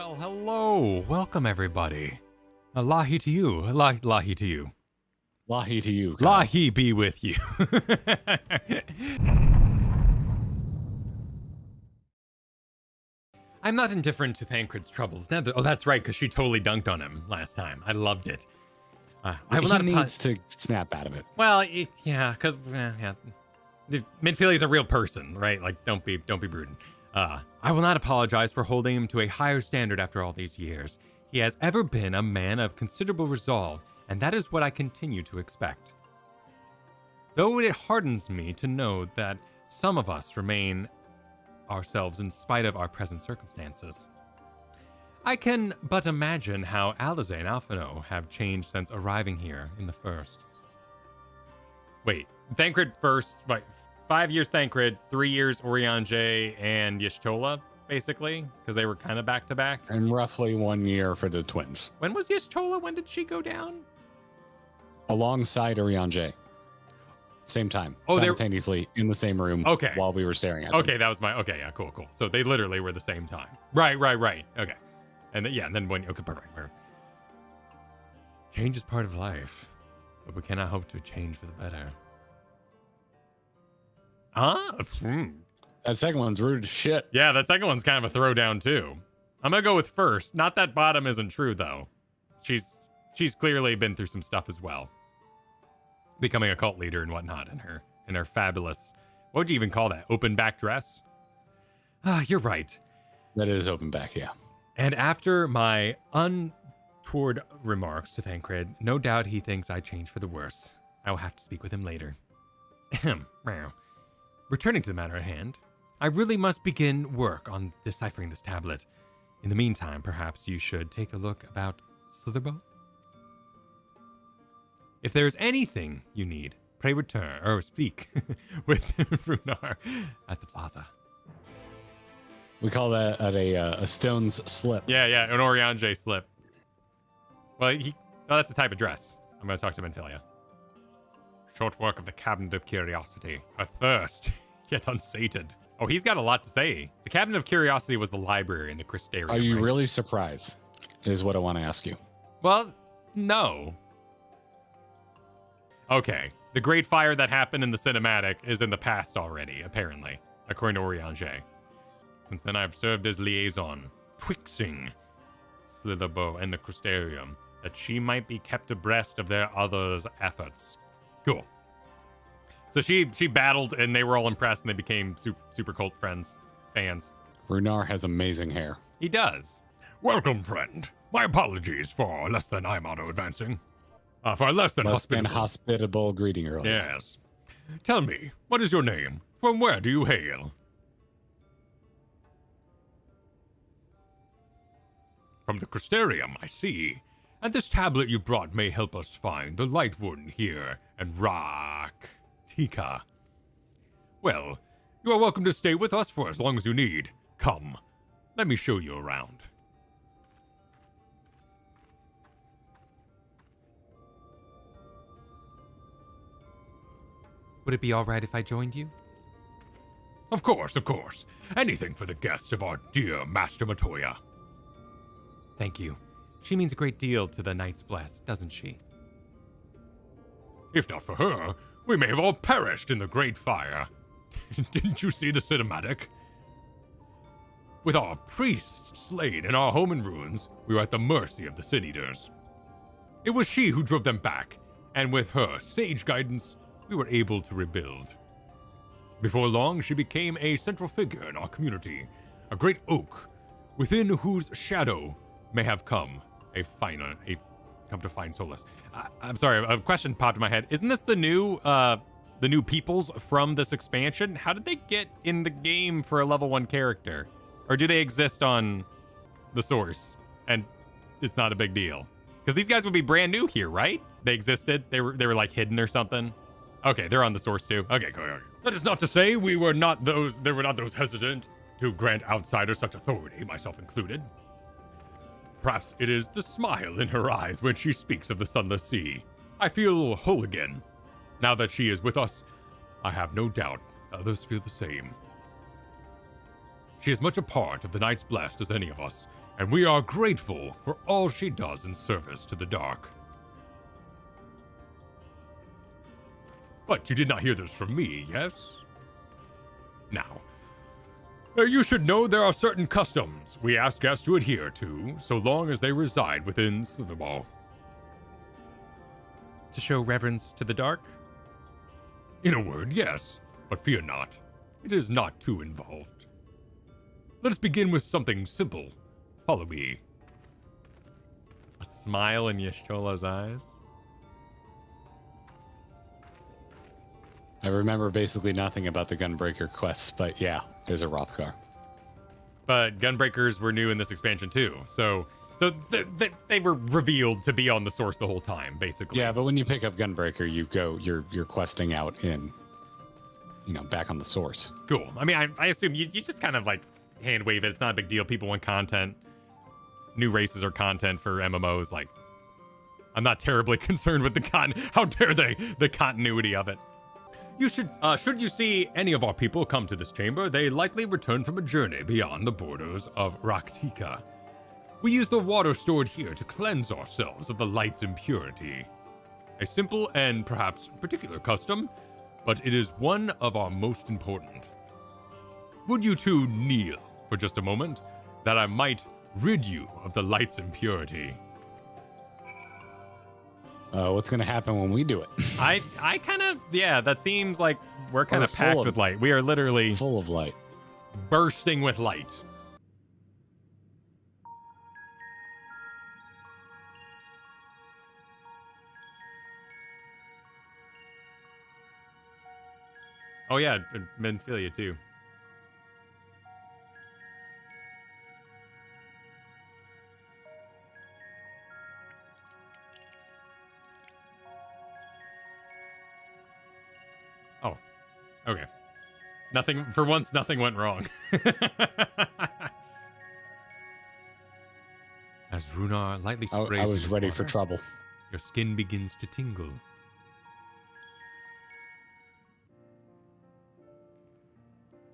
Well, hello. Welcome, everybody. Lahi to you. Lahi to you. Lahi to you, Kyle. Lahi be with you. I'm not indifferent to Thancred's troubles. Never. Oh, that's right, because she totally dunked on him last time. I loved it. He needs to snap out of it. Well, yeah, because yeah, Midfieldy's a real person, right? Like, don't be prudent. I will not apologize for holding him to a higher standard after all these years. He has ever been a man of considerable resolve, and that is what I continue to expect. Though it hardens me to know that some of us remain ourselves in spite of our present circumstances. I can but imagine how Alize and Alphino have changed since arriving here in the first. Wait, Thancred first, like 5 years Thancred, 3 years Oriange and Y'shtola, basically, because they were kind of back to back. And roughly 1 year for the twins. When was Y'shtola? When did she go down? Alongside Oriange. Same time. Oh, simultaneously in the same room. Okay. While we were staring at them. Okay, that was my. Okay, yeah, cool. So they literally were the same time. Right. Okay. And then, and then when. Okay, perfect. Change is part of life, but we cannot hope to change for the better. That second one's rude as shit. Yeah, that second one's kind of a throwdown too. I'm gonna go with first. Not that bottom isn't true though. She's clearly been through some stuff as well. Becoming a cult leader and whatnot in her fabulous, what would you even call that? Open back dress? You're right. That is open back, yeah. And after my untoward remarks to Thancred, no doubt he thinks I changed for the worse. I will have to speak with him later. Returning to the matter at hand, I really must begin work on deciphering this tablet. In the meantime, perhaps you should take a look about Slitherbou. If there is anything you need, pray return or speak with Runar at the plaza. We call that a stone's slip. Yeah, an Oriange slip. Well, that's a type of dress. I'm going to talk to Minfilia. Short work of the Cabinet of Curiosity. A thirst, yet unsated. Oh, he's got a lot to say. The Cabinet of Curiosity was the library in the Crystarium. Are you really surprised, is what I want to ask you. Well, no. Okay, the great fire that happened in the cinematic is in the past already, apparently, according to Oriange. Since then, I've served as liaison, twixt Slitherbou and the Crystarium, that she might be kept abreast of their others' efforts. Cool. So she battled, and they were all impressed, and they became super cult fans. Runar has amazing hair. He does. Welcome, friend. My apologies for less than I'm auto-advancing. For less than hospitable greeting earlier. Yes. Tell me, what is your name? From where do you hail? From the Crystarium, I see. And this tablet you brought may help us find the Light One here and Tika. Well, you are welcome to stay with us for as long as you need. Come, let me show you around. Would it be all right if I joined you? Of course. Anything for the guest of our dear Master Matoya. Thank you. She means a great deal to the Knights Blessed, doesn't she? If not for her, we may have all perished in the Great Fire. Didn't you see the cinematic? With our priests slain and our home in ruins, we were at the mercy of the Sin Eaters. It was she who drove them back, and with her sage guidance, we were able to rebuild. Before long, she became a central figure in our community, a great oak, within whose shadow may have come to find solace. I'm sorry, a question popped in my head. Isn't this the new peoples from this expansion? How did they get in the game for a level 1 character? Or do they exist on the source and it's not a big deal? Because these guys would be brand new here, right? They existed? They were like hidden or something? Okay, they're on the source too. Okay, cool. That is not to say there were not those hesitant to grant outsiders such authority, myself included. Perhaps it is the smile in her eyes when she speaks of the Sunless Sea. I feel whole again. Now that she is with us, I have no doubt others feel the same. She is much a part of the Knights Blessed as any of us, and we are grateful for all she does in service to the dark. But you did not hear this from me, yes? Now, you should know there are certain customs we ask guests to adhere to, so long as they reside within Slitherbou. To show reverence to the dark? In a word, yes, but fear not. It is not too involved. Let us begin with something simple. Follow me. A smile in Yashtola's eyes. I remember basically nothing about the Gunbreaker quests, but yeah, there's a Rothgar. But Gunbreakers were new in this expansion too, so they were revealed to be on the source the whole time, basically. Yeah, but when you pick up Gunbreaker, you're questing out in, back on the source. Cool. I mean, I assume you just kind of like hand wave it. It's not a big deal. People want content. New races are content for MMOs. Like, I'm not terribly concerned with how dare they, the continuity of it. You should you see any of our people come to this chamber, they likely return from a journey beyond the borders of Raktika. We use the water stored here to cleanse ourselves of the light's impurity. A simple and perhaps particular custom, but it is one of our most important. Would you two kneel for just a moment, that I might rid you of the light's impurity? What's going to happen when we do it? I kind of, yeah, that seems like we're kind of packed with light. We are literally full of light. Bursting with light. Oh yeah, Menphilia too. Oh, okay. Nothing, for once, nothing went wrong. As Runar lightly sprays, I was ready for trouble. Your skin begins to tingle.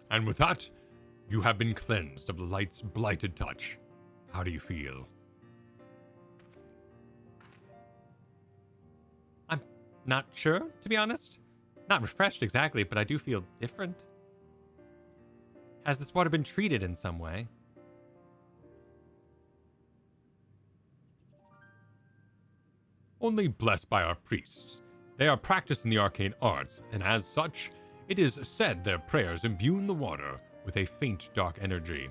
And with that, you have been cleansed of the light's blighted touch. How do you feel? I'm not sure, to be honest. Not refreshed exactly, but I do feel different. Has this water been treated in some way? Only blessed by our priests. They are practiced in the arcane arts, and as such, it is said their prayers imbue the water with a faint dark energy.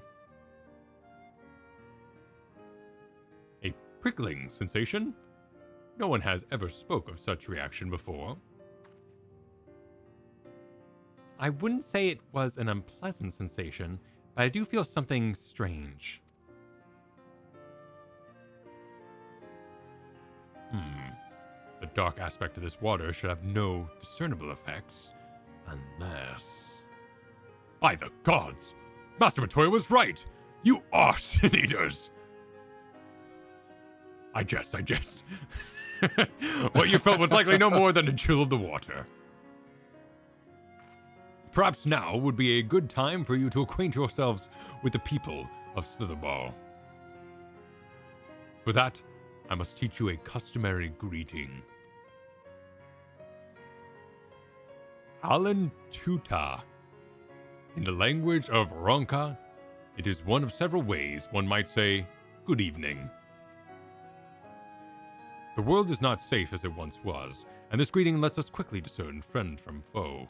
A prickling sensation? No one has ever spoke of such reaction before. I wouldn't say it was an unpleasant sensation, but I do feel something strange. The dark aspect of this water should have no discernible effects, unless... By the gods! Master Matoya was right! You are sin eaters! I jest. What you felt was likely no more than a chill of the water. Perhaps now would be a good time for you to acquaint yourselves with the people of Slitherbou. For that, I must teach you a customary greeting. Alan Tuta. In the language of Ronka, it is one of several ways one might say, good evening. The world is not safe as it once was, and this greeting lets us quickly discern friend from foe.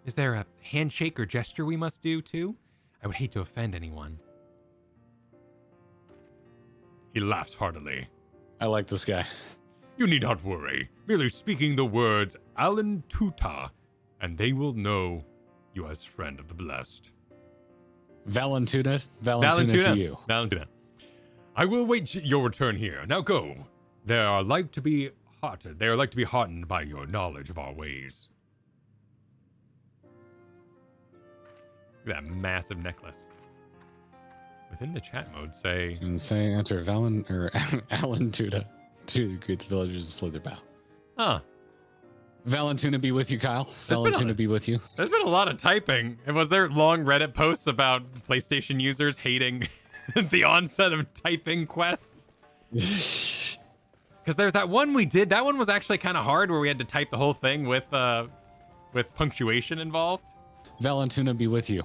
Is there a handshake or gesture we must do, too? I would hate to offend anyone. He laughs heartily. I like this guy. You need not worry. Merely speaking the words Alan Tuta, and they will know you as friend of the blessed. Valentina to you. Valentina. I will wait your return here. Now go. They are like to be heartened by your knowledge of our ways. Look at that massive necklace. Within the chat mode, say enter Alan Tuta to greet the villagers of Slitherbou. Huh. Valentuna be with you, Kyle. Valentuna be with you. There's been a lot of typing. And was there long Reddit posts about PlayStation users hating the onset of typing quests? Because there's that one we did. That one was actually kind of hard, where we had to type the whole thing with punctuation involved. Valentuna be with you.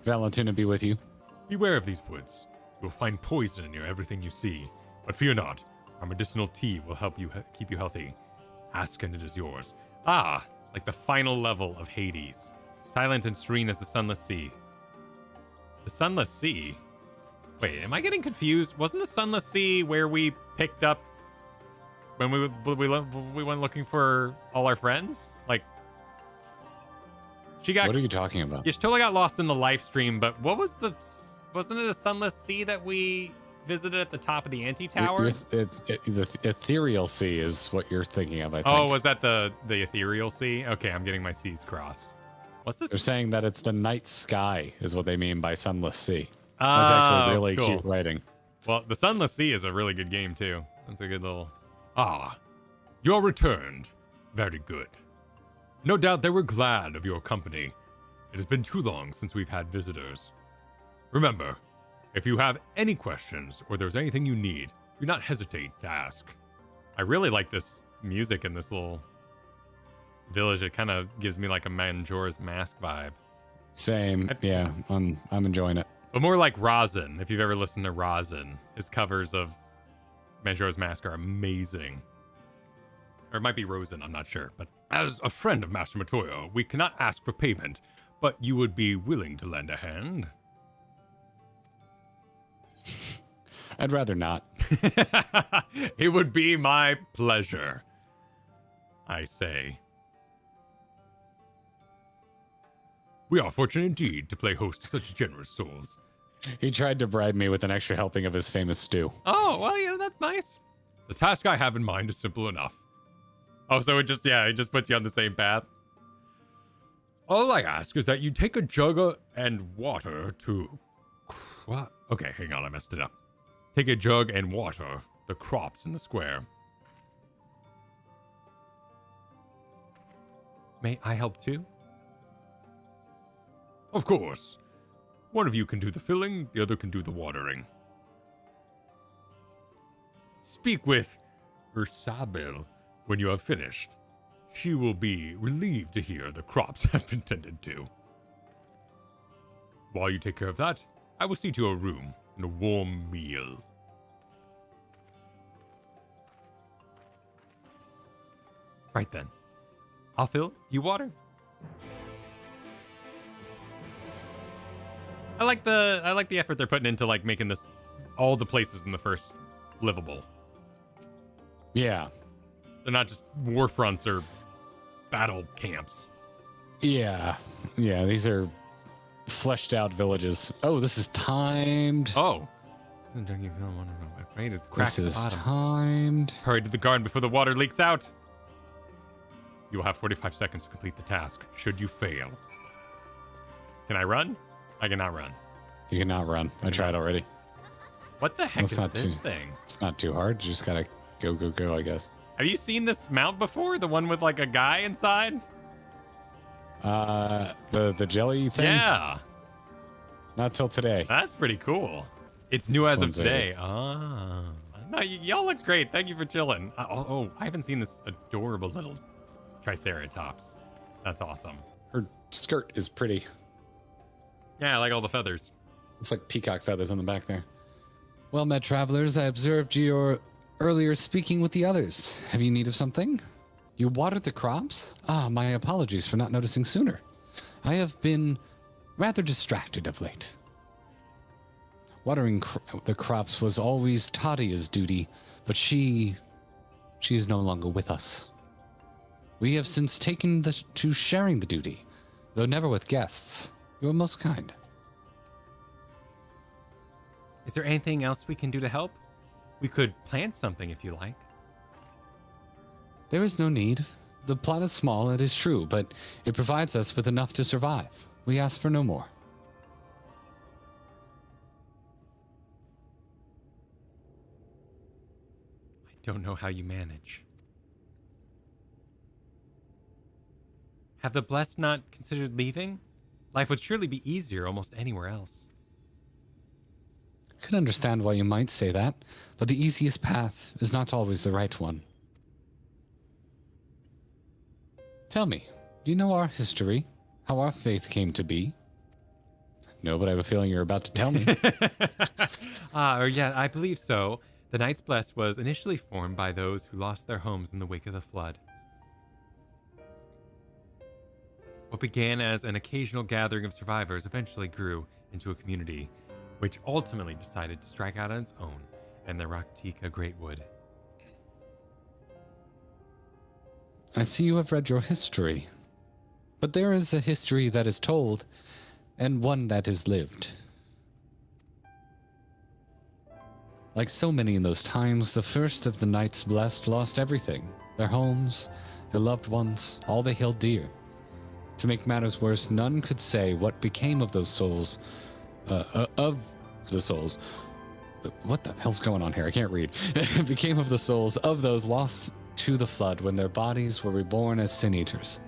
Valentuna be with you. Beware of these woods. You will find poison near everything you see. But fear not. Our medicinal tea will help you keep you healthy. Ask and it is yours. Ah, like the final level of Hades. Silent and serene as the sunless sea. The sunless sea? Wait, am I getting confused? Wasn't the sunless sea where we picked up when we went looking for all our friends? Like, she got. What are you talking about? Yeah, she totally got lost in the live stream. But what was the? Wasn't it a sunless sea that we visited at the top of the anti-tower? The ethereal sea is what you're thinking of, I think. Oh, was that the ethereal sea? Okay, I'm getting my seas crossed. What's this? They're saying that it's the night sky is what they mean by sunless sea. That's actually really cute writing. Well, the sunless sea is a really good game too. That's a good little. Ah, you're returned. Very good. No doubt they were glad of your company. It has been too long since we've had visitors. Remember, if you have any questions or there's anything you need, do not hesitate to ask. I really like this music in this little village. It kind of gives me like a Majora's Mask vibe. Same. Yeah, I'm enjoying it. But more like Rosin. If you've ever listened to Rosin, his covers of Majora's Mask are amazing. Or it might be Rosin, I'm not sure. But as a friend of Master Matoyo, we cannot ask for payment, but you would be willing to lend a hand? I'd rather not. It would be my pleasure, I say. We are fortunate indeed to play host to such generous souls. He tried to bribe me with an extra helping of his famous stew. Oh, well, that's nice. The task I have in mind is simple enough. Oh, so it just puts you on the same path. All I ask is that you take a jug and water to... What? Okay, hang on, I messed it up. Take a jug and water the crops in the square. May I help too? Of course. One of you can do the filling, the other can do the watering. Speak with Ursabel when you have finished. She will be relieved to hear the crops have been tended to. While you take care of that, I will see to your room and a warm meal. Right then. I'll fill, you water. I like the effort they're putting into like making this all the places in the first livable. Yeah. They're not just war fronts or battle camps. Yeah. Yeah, these are fleshed out villages. Oh, this is timed. Oh. This is timed. Hurry to the garden before the water leaks out. You will have 45 seconds to complete the task, should you fail. Can I run? I cannot run. You cannot run. I tried already. What the heck is this thing? It's not too hard. You just gotta go, I guess. Have you seen this mount before? The one with like a guy inside? The jelly thing? Yeah. Not till today. That's pretty cool. It's new as of today. Ah. No, y'all look great. Thank you for chilling. I haven't seen this adorable little Triceratops. That's awesome. Her skirt is pretty. Yeah, I like all the feathers. It's like peacock feathers on the back there. Well met, travelers. I observed your earlier speaking with the others. Have you need of something? You watered the crops? Ah, my apologies for not noticing sooner. I have been rather distracted of late. Watering the crops was always Tadia's duty, but she is no longer with us. We have since taken to sharing the duty, though never with guests. You are most kind. Is there anything else we can do to help? We could plant something if you like. There is no need. The plot is small, it is true, but it provides us with enough to survive. We ask for no more. I don't know how you manage. Have the blessed not considered leaving? Life would surely be easier almost anywhere else. I can understand why you might say that, but the easiest path is not always the right one. Tell me, do you know our history? How our faith came to be? No, but I have a feeling you're about to tell me. Yeah, I believe so. The Knights Blessed was initially formed by those who lost their homes in the wake of the flood. What began as an occasional gathering of survivors eventually grew into a community, which ultimately decided to strike out on its own in the Raktika Greatwood. I see you have read your history. But there is a history that is told, and one that is lived. Like so many in those times, the first of the Knights Blessed lost everything. Their homes, their loved ones, all they held dear. To make matters worse, none could say what became of those souls, of the souls. What the hell's going on here? I can't read. Became of the souls of those lost to the flood when their bodies were reborn as sin eaters.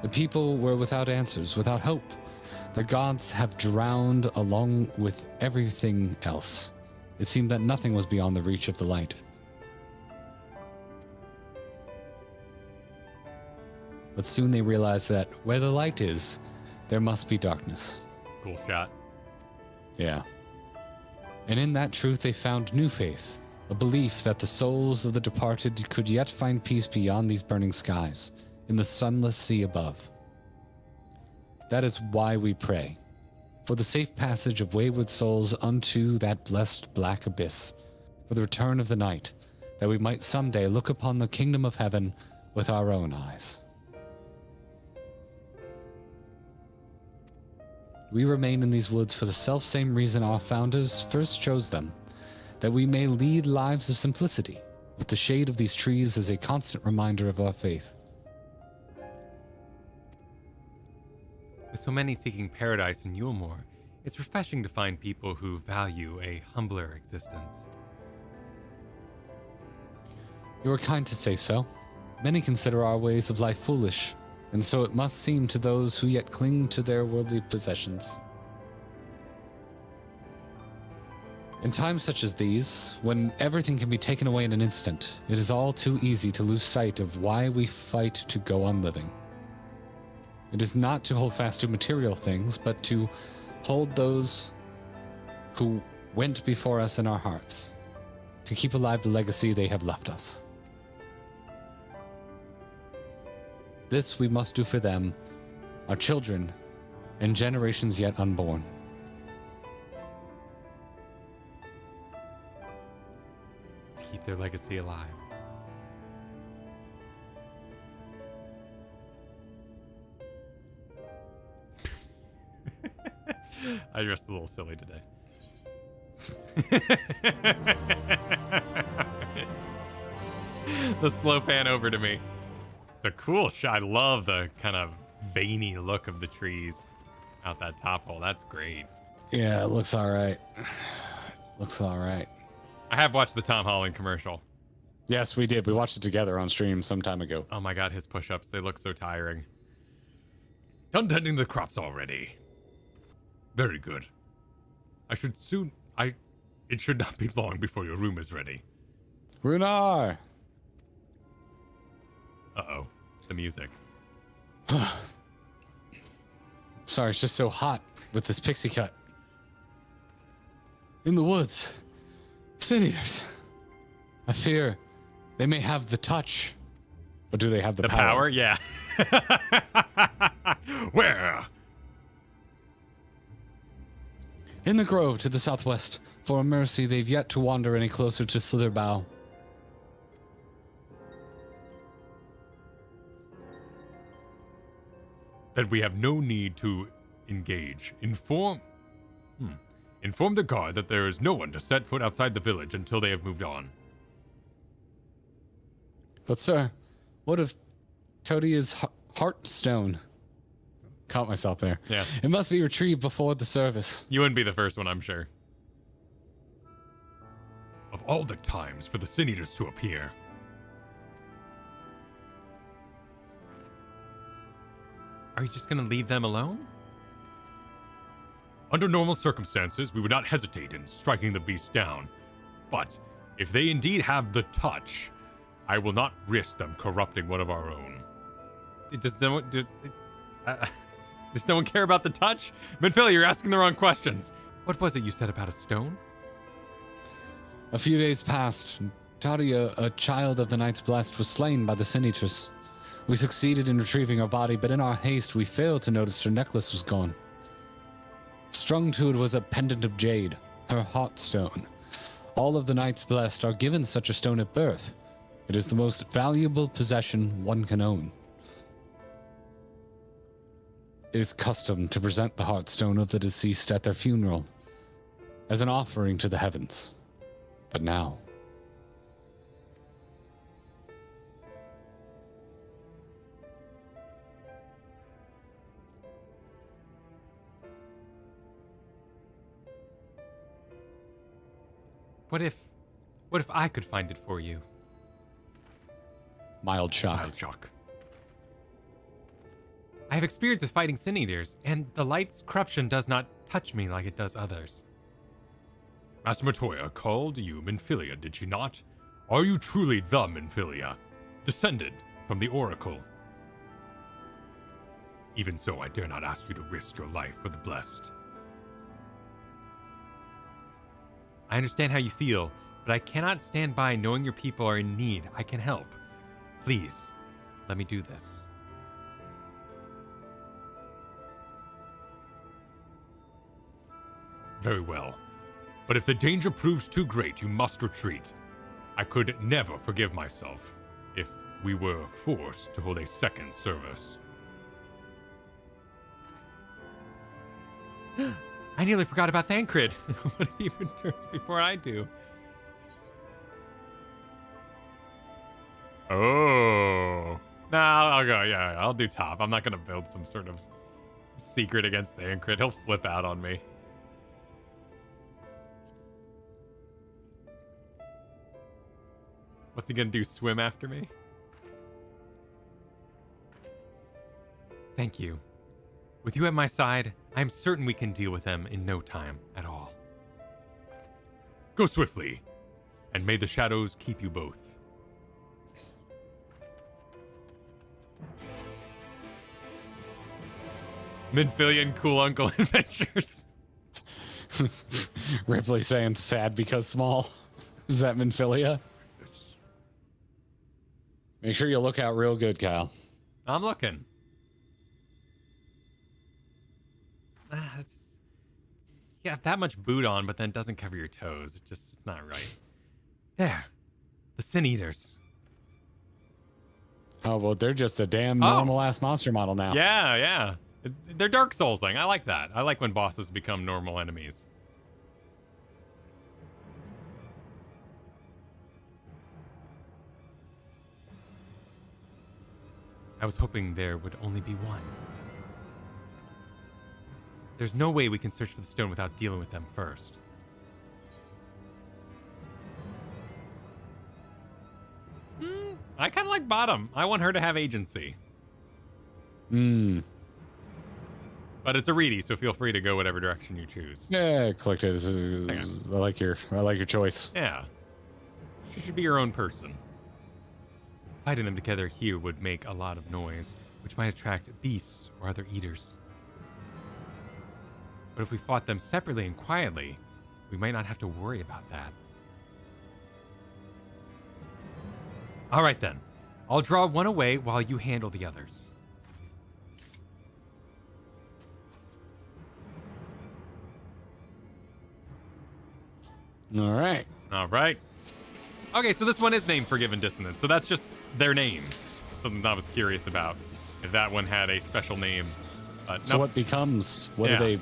The people were without answers, without hope. The gods have drowned along with everything else. It seemed that nothing was beyond the reach of the light. But soon they realized that where the light is, there must be darkness. Cool shot. Yeah. And in that truth they found new faith, a belief that the souls of the departed could yet find peace beyond these burning skies, in the sunless sea above. That is why we pray, for the safe passage of wayward souls unto that blessed black abyss, for the return of the night, that we might someday look upon the kingdom of heaven with our own eyes. We remain in these woods for the selfsame reason our founders first chose them, that we may lead lives of simplicity, with the shade of these trees as a constant reminder of our faith. With so many seeking paradise in Yulmore, it's refreshing to find people who value a humbler existence. You are kind to say so. Many consider our ways of life foolish, and so it must seem to those who yet cling to their worldly possessions. In times such as these, when everything can be taken away in an instant, it is all too easy to lose sight of why we fight to go on living. It is not to hold fast to material things, but to hold those who went before us in our hearts, to keep alive the legacy they have left us. This we must do for them, our children, and generations yet unborn. Keep their legacy alive. I dressed a little silly today. The slow pan over to me. It's a cool shot. I love the kind of veiny look of the trees out that top hole. That's great. Yeah, it looks all right. Looks all right. I have watched the Tom Holland commercial. Yes, we did. We watched it together on stream some time ago. Oh my god, his push-ups, they look so tiring. Done tending the crops already. Very good. It should not be long before your room is ready. Runar! Uh-oh. The music. Sorry, it's just so hot with this pixie cut. In the woods. Sin-eaters. I fear they may have the touch. But do they have the power? Yeah. Where? In the grove to the southwest. For a mercy, they've yet to wander any closer to Slitherbou. Then we have no need to engage. Inform the guard that there is no one to set foot outside the village until they have moved on. But sir, what of Todia's heartstone? Caught myself there. Yeah. It must be retrieved before the service. You wouldn't be the first one, I'm sure. Of all the times for the Sin-Eaters to appear. Are you just gonna leave them alone? Under normal circumstances, we would not hesitate in striking the beast down. But if they indeed have the touch, I will not risk them corrupting one of our own. Does no one care about the touch? Minfilia, you're asking the wrong questions. What was it you said about a stone? A few days passed. Tadia, a child of the Knights Blessed, was slain by the Sin Eaters. We succeeded in retrieving her body, but in our haste, we failed to notice her necklace was gone. Strung to it was a pendant of jade, her heart stone. All of the Knights Blessed are given such a stone at birth. It is the most valuable possession one can own. It is custom to present the heartstone of the deceased at their funeral as an offering to the heavens. But now, What if I could find it for you? mild shock. Mild shock. I have experience with fighting Sin Eaters, and the light's corruption does not touch me like it does others. Master Matoya called you Minfilia, did she not? Are you truly the Minfilia, descended from the Oracle? Even so, I dare not ask you to risk your life for the blessed. I understand how you feel, but I cannot stand by knowing your people are in need. I can help. Please, let me do this. Very well. But if the danger proves too great, you must retreat. I could never forgive myself if we were forced to hold a second service. I nearly forgot about Thancred. What if he returns before I do? Oh. Nah, I'll go. Yeah, I'll do top. I'm not going to build some sort of secret against Thancred. He'll flip out on me. What's he gonna do, swim after me? Thank you. With you at my side, I am certain we can deal with them in no time at all. Go swiftly, and may the shadows keep you both. Minfilia Cool Uncle Adventures. Ripley saying sad because small. Is that Minfilia? Make sure you look out real good, Kyle. I'm looking. You have that much boot on, but then doesn't cover your toes. It's not right. There. The Sin Eaters. Oh, well, they're just a damn normal-ass monster model now. Yeah. They're Dark Soulsing. I like that. I like when bosses become normal enemies. I was hoping there would only be one. There's no way we can search for the stone without dealing with them first. I kind of like Bottom. I want her to have agency. But it's a Reedy, so feel free to go whatever direction you choose. Yeah, clicked it. I like your choice. Yeah. She should be her own person. Fighting them together here would make a lot of noise, which might attract beasts or other eaters. But if we fought them separately and quietly, we might not have to worry about that. All right then. I'll draw one away while you handle the others. All right. Okay, so this one is named Forgiven Dissonance, so that's just their name. Something I was curious about, if that one had a special name. So what becomes? What are they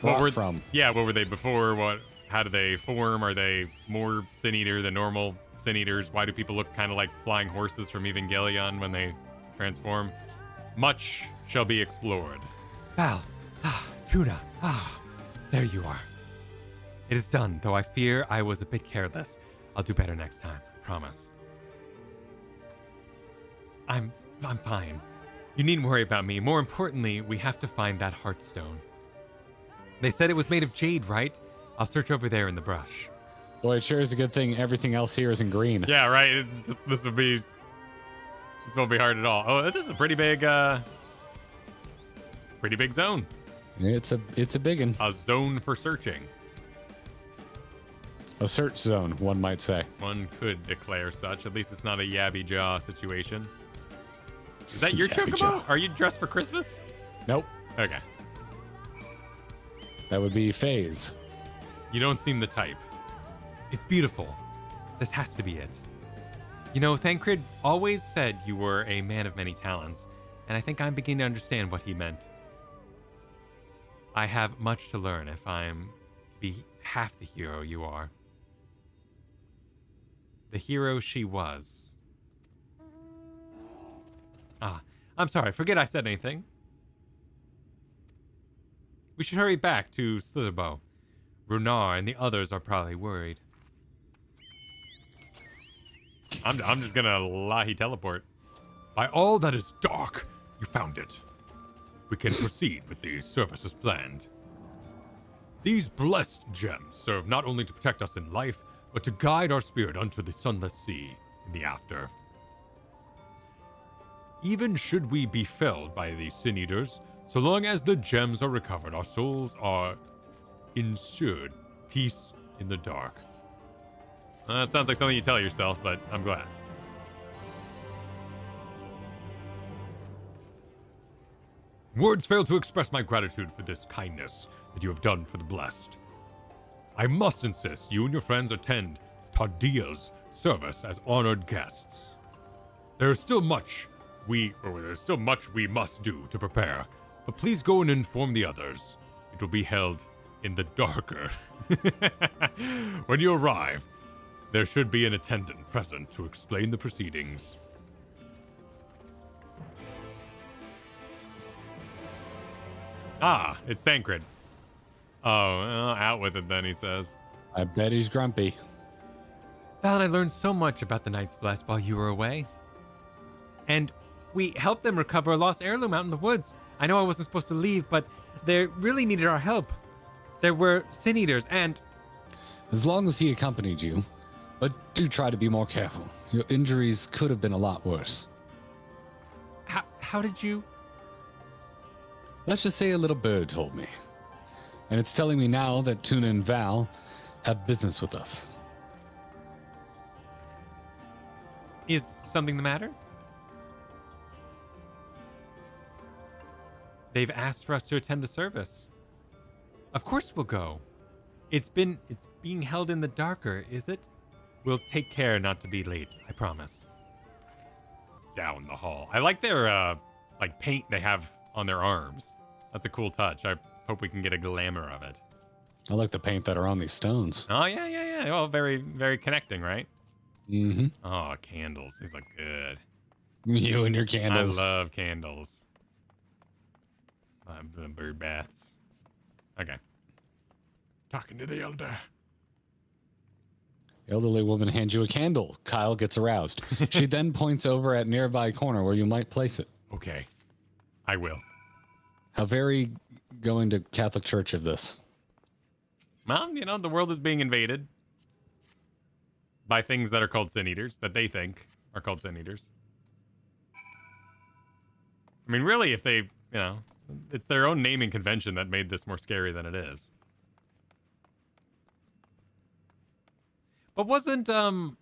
brought from? Yeah, what were they before? How do they form? Are they more Sin Eater than normal Sin Eaters? Why do people look kind of like flying horses from Evangelion when they transform? Much shall be explored. Val, Truna, there you are. It is done, though I fear I was a bit careless. I'll do better next time, I promise. I'm fine. You needn't worry about me. More importantly, we have to find that heartstone. They said it was made of jade, right? I'll search over there in the brush. Boy, it sure is a good thing everything else here is in green. Yeah, right. This won't be hard at all. Oh, this is a pretty big zone. It's a big one. A zone for searching. A search zone, one might say. One could declare such. At least it's not a Yabby Jaw situation. Is that your Yabby chocobo? Jaw. Are you dressed for Christmas? Nope. Okay. That would be Phase. You don't seem the type. It's beautiful. This has to be it. You know, Thancred always said you were a man of many talents, and I think I'm beginning to understand what he meant. I have much to learn if I'm to be half the hero you are. The hero she was. Ah, I'm sorry. Forget I said anything. We should hurry back to Slitherbou. Runar and the others are probably worried. I'm just gonna Lahi teleport. By all that is dark, you found it. We can proceed with the service as planned. These blessed gems serve not only to protect us in life, but to guide our spirit unto the sunless sea in the after. Even should we be felled by the Sin Eaters, so long as the gems are recovered, our souls are ensured peace in the dark. That sounds like something you tell yourself, but I'm glad. Words fail to express my gratitude for this kindness that you have done for the blessed. I must insist you and your friends attend Tardia's service as honored guests. There's still much we must do to prepare, but please go and inform the others. It will be held in the darker. When you arrive, there should be an attendant present to explain the proceedings. Ah, it's Thancred. Oh, well, out with it then, he says. I bet he's grumpy. Val and I learned so much about the Knights Blessed while you were away. And we helped them recover a lost heirloom out in the woods. I know I wasn't supposed to leave, but they really needed our help. There were Sin Eaters and... As long as he accompanied you. But do try to be more careful. Your injuries could have been a lot worse. How did you... Let's just say a little bird told me. And it's telling me now that Tuna and Val have business with us. Is something the matter? They've asked for us to attend the service. Of course we'll go. It's being held in the darker, is it? We'll take care not to be late, I promise. Down the hall. I like their like paint they have on their arms. That's a cool touch. I hope we can get a glamour of it. I like the paint that are on these stones. Oh yeah. Well, very, very connecting, right? Mm-hmm. Oh, candles. These look good. You and your candles. I love candles. The bird baths. Okay. Talking to the elder. The elderly woman hands you a candle. Kyle gets aroused. She then points over at nearby corner where you might place it. Okay. I will. How very going to Catholic Church of this. Well, you know, the world is being invaded by things that are called Sin Eaters, that they think are called Sin Eaters. I mean, really, if they, you know, it's their own naming convention that made this more scary than it is. But wasn't Dawn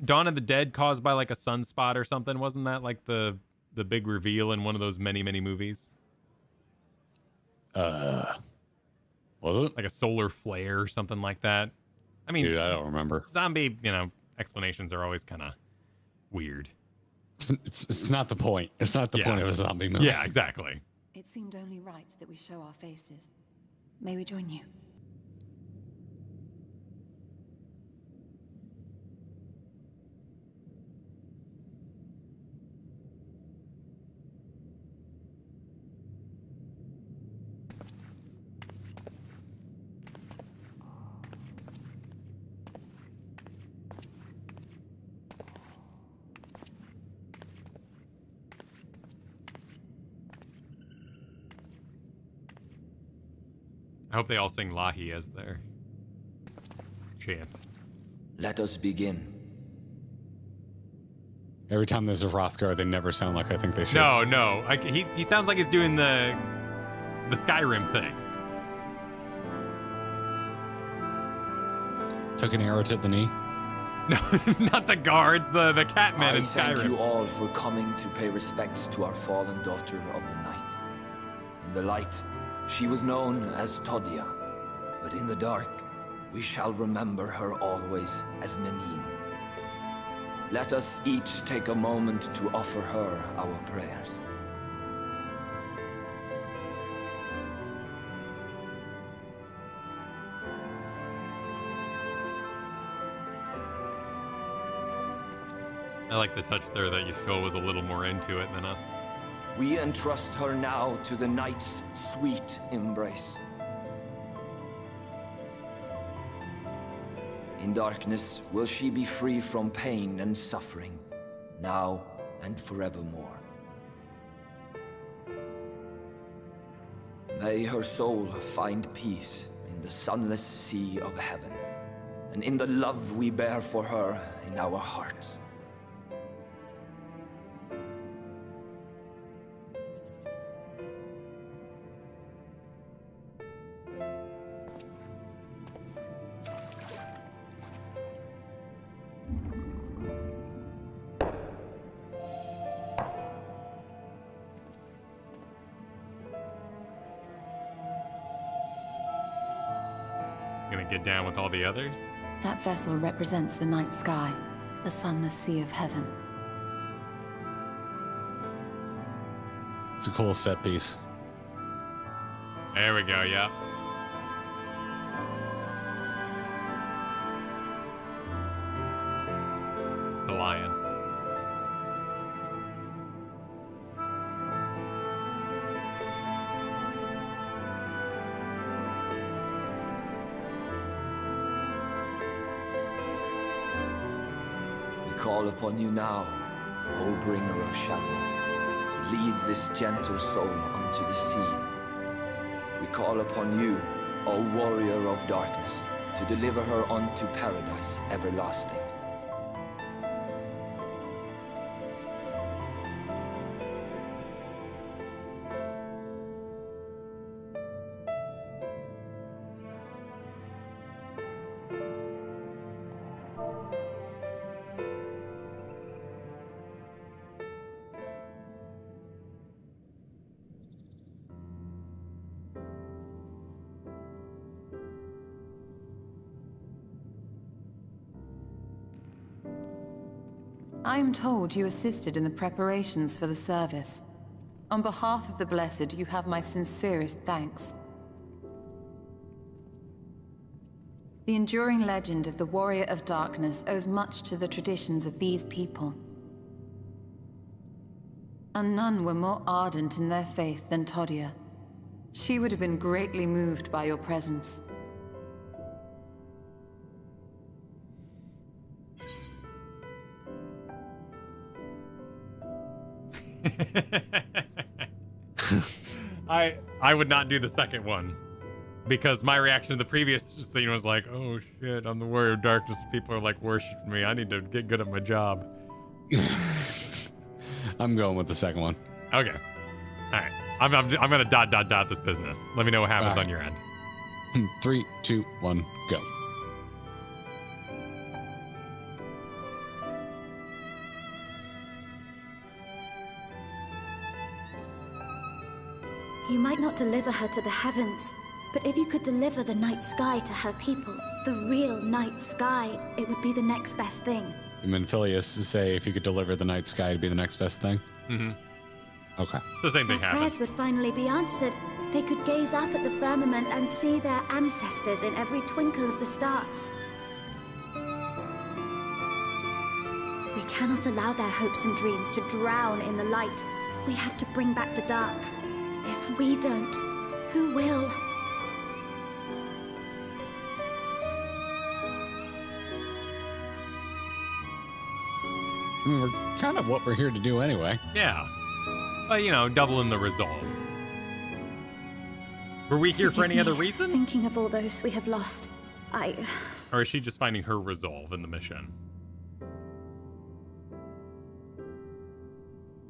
of the Dead caused by like a sunspot or something? Wasn't that like the big reveal in one of those many, many movies? Was it? Like a solar flare or something like that. I mean, Dude, I don't remember. Zombie, you know, explanations are always kind of weird. It's not the point. It's not the point of a zombie movie. Yeah, exactly. It seemed only right that we show our faces. May we join you? hope they all sing Lahi as their chant. Let us begin. Every time there's a Hrothgar, they never sound like I think they should. No. He sounds like he's doing the Skyrim thing. Took an arrow to the knee. No, not the guards, the catmen in Thank Skyrim. you all for coming to pay respects to our fallen daughter of the night. In the light, she was known as Todia, but in the dark, we shall remember her always as Menine. Let us each take a moment to offer her our prayers. I like the touch there that Yashol was a little more into it than us. We entrust her now to the night's sweet embrace. In darkness will she be free from pain and suffering, now and forevermore. May her soul find peace in the sunless sea of heaven, and in the love we bear for her in our hearts. Get down with all the others. That vessel represents the night sky, the sunless sea of heaven. It's a cool set piece. There we go, yeah. The lion. Call upon you now, O bringer of shadow, to lead this gentle soul unto the sea. We call upon you, O warrior of darkness, to deliver her unto paradise everlasting. I am told you assisted in the preparations for the service. On behalf of the Blessed, you have my sincerest thanks. The enduring legend of the Warrior of Darkness owes much to the traditions of these people. And none were more ardent in their faith than Todia. She would have been greatly moved by your presence. I would not do the second one because my reaction to the previous scene was like, oh shit, I'm the warrior of darkness. People are like worshiping me. I need to get good at my job. I'm going with the second one. Okay. All right. I'm gonna dot this business. Let me know what happens on your end. 3, 2, 1, go. You might not deliver her to the heavens, but if you could deliver the night sky to her people, the real night sky, it would be the next best thing. You mean Phileas say if you could deliver the night sky to be the next best thing? Mm-hmm. Okay. The same thing Their happened. prayers would finally be answered. They could gaze up at the firmament and see their ancestors in every twinkle of the stars. We cannot allow their hopes and dreams to drown in the light. We have to bring back the dark. If we don't, who will? I mean, we're kind of what we're here to do anyway. Yeah. But, you know, doubling the resolve. Were we here for Forgive any other me. reason? Thinking of all those we have lost, Or is she just finding her resolve in the mission?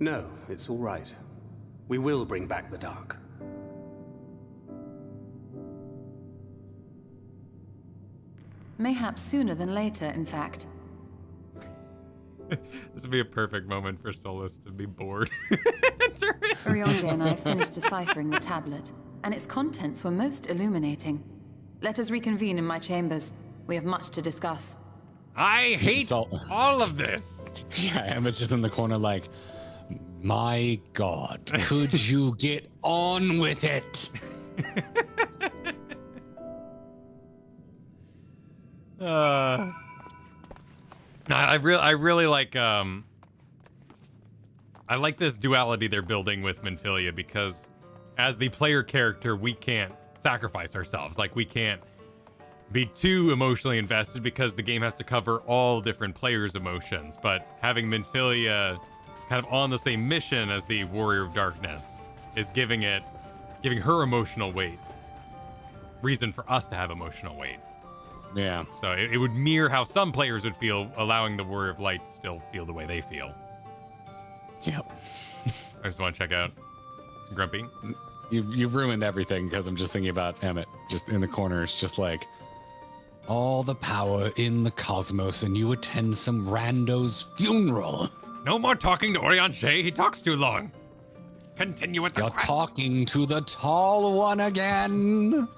No, it's all right. We will bring back the dark. Mayhaps sooner than later, in fact. This would be a perfect moment for Solus to be bored. Urianger and I finished deciphering the tablet, and its contents were most illuminating. Let us reconvene in my chambers. We have much to discuss. I hate Sol- all of this. Yeah, Emmett's just in the corner like, my God, could you get on with it? No, I really like I like this duality they're building with Minfilia, because as the player character, we can't sacrifice ourselves. Like, we can't be too emotionally invested because the game has to cover all different players' emotions. But having Minfilia kind of on the same mission as the Warrior of Darkness is giving her emotional weight. Reason for us to have emotional weight. Yeah. So it would mirror how some players would feel, allowing the Warrior of Light to still feel the way they feel. Yep. I just want to check out Grumpy. You've ruined everything because I'm just thinking about Emmett just in the corners, just like all the power in the cosmos, and you attend some rando's funeral. No more talking to Urianger. He talks too long. Continue with the You're quest. talking to the tall one again.